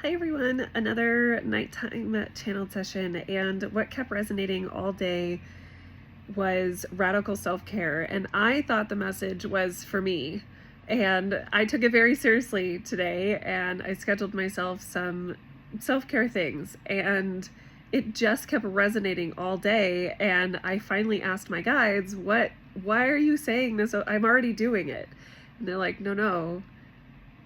Hi everyone, another nighttime channeled session, and what kept resonating all day was radical self-care, and I thought the message was for me, and I took it very seriously today, and I scheduled myself some self-care things, and it just kept resonating all day. And I finally asked my guides, why are you saying this? I'm already doing it. And they're like, no,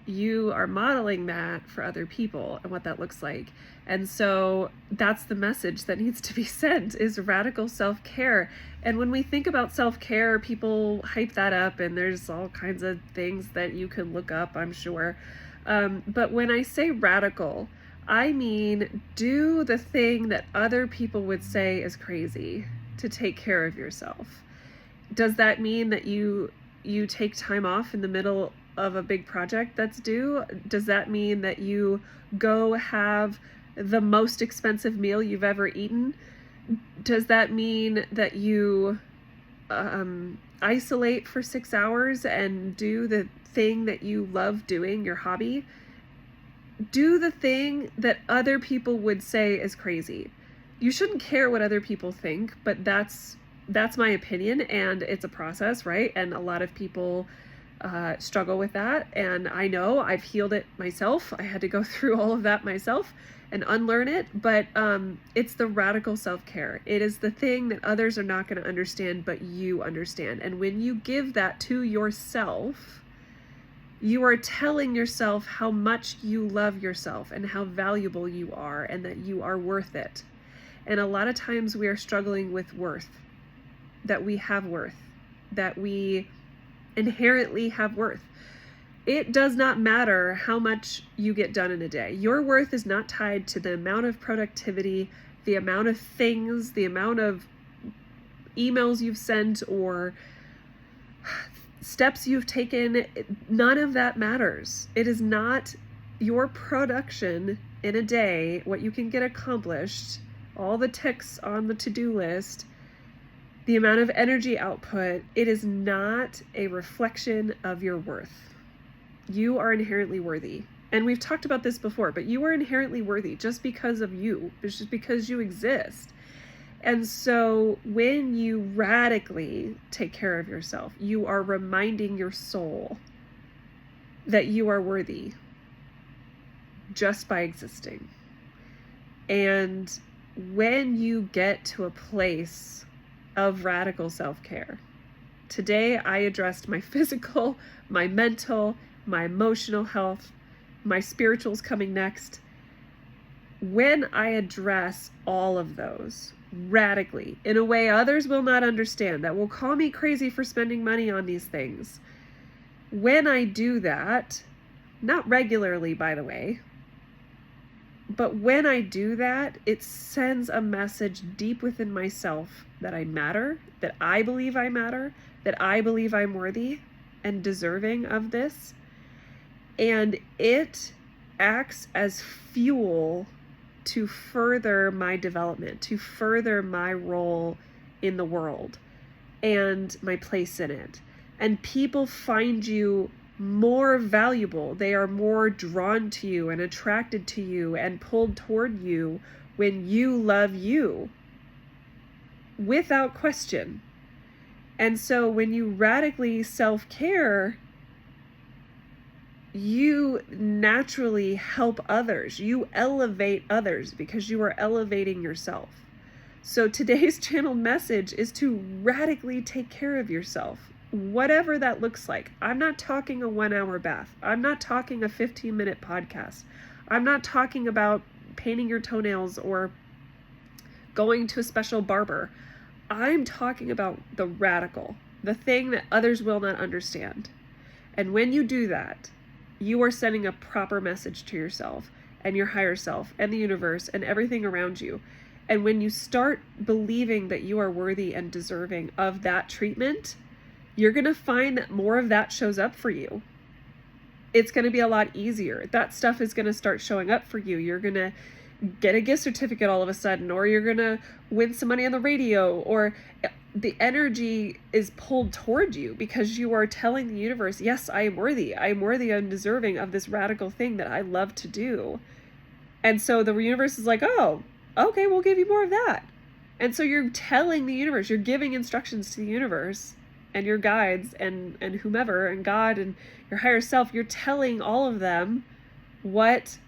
you are modeling that for other people and what that looks like. And so that's the message that needs to be sent, is radical self-care. And when we think about self-care, people hype that up, and there's all kinds of things that you can look up, I'm sure. But when I say radical, I mean do the thing that other people would say is crazy to take care of yourself. Does that mean that you take time off in the middle of a big project that's due? Does that mean that you go have the most expensive meal you've ever eaten? Does that mean that you isolate for 6 hours and do the thing that you love doing, your hobby? Do the thing that other people would say is crazy. You shouldn't care what other people think, but that's my opinion, and it's a process, right? And a lot of people struggle with that, and I know I've healed it myself. I had to go through all of that myself and unlearn it, but it's the radical self-care. It is the thing that others are not going to understand, but you understand. And when you give that to yourself, you are telling yourself how much you love yourself and how valuable you are and that you are worth it. And a lot of times we are struggling with worth, that we have worth, that we inherently have worth. It does not matter how much you get done in a day. Your worth is not tied to the amount of productivity, the amount of things, the amount of emails you've sent, or steps you've taken. None of that matters. It is not your production in a day, what you can get accomplished, all the ticks on the to-do list, the amount of energy output. It is not a reflection of your worth. You are inherently worthy. And we've talked about this before, but you are inherently worthy just because of you. It's just because you exist. And so when you radically take care of yourself, you are reminding your soul that you are worthy just by existing. And when you get to a place of radical self-care, today I addressed my physical, my mental, my emotional health, my spiritual's coming next. When I address all of those radically, in a way others will not understand, that will call me crazy for spending money on these things, when I do that, not regularly, by the way, but when I do that, it sends a message deep within myself that I matter, that I believe I matter, that I believe I'm worthy and deserving of this. And it acts as fuel to further my development, to further my role in the world and my place in it. And people find you more valuable. They are more drawn to you and attracted to you and pulled toward you when you love you, without question. And so when you radically self-care, you naturally help others. You elevate others because you are elevating yourself. So today's channel message is to radically take care of yourself, whatever that looks like. I'm not talking a 1-hour bath. I'm not talking a 15-minute podcast. I'm not talking about painting your toenails or going to a special barber. I'm talking about the radical, the thing that others will not understand. And when you do that, you are sending a proper message to yourself and your higher self and the universe and everything around you. And when you start believing that you are worthy and deserving of that treatment, you're going to find that more of that shows up for you. It's going to be a lot easier. That stuff is going to start showing up for you. You're going to get a gift certificate all of a sudden, or you're going to win some money on the radio, or the energy is pulled toward you because you are telling the universe, yes, I am worthy. I am worthy and deserving of this radical thing that I love to do. And so the universe is like, oh, okay, we'll give you more of that. And so you're telling the universe, you're giving instructions to the universe and your guides and whomever and God and your higher self. You're telling all of them what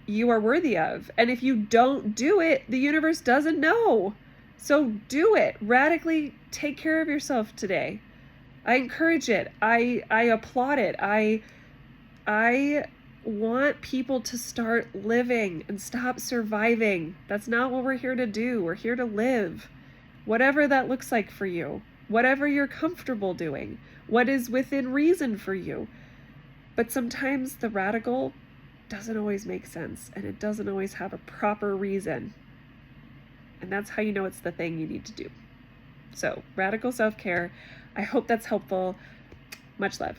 you are worthy of. And if you don't do it, the universe doesn't know. So do it. Radically take care of yourself today. I encourage it. I applaud it. I want people to start living and stop surviving. That's not what we're here to do. We're here to live. Whatever that looks like for you, whatever you're comfortable doing, what is within reason for you. But sometimes the radical doesn't always make sense, and it doesn't always have a proper reason. And that's how you know it's the thing you need to do. So, radical self-care. I hope that's helpful. Much love.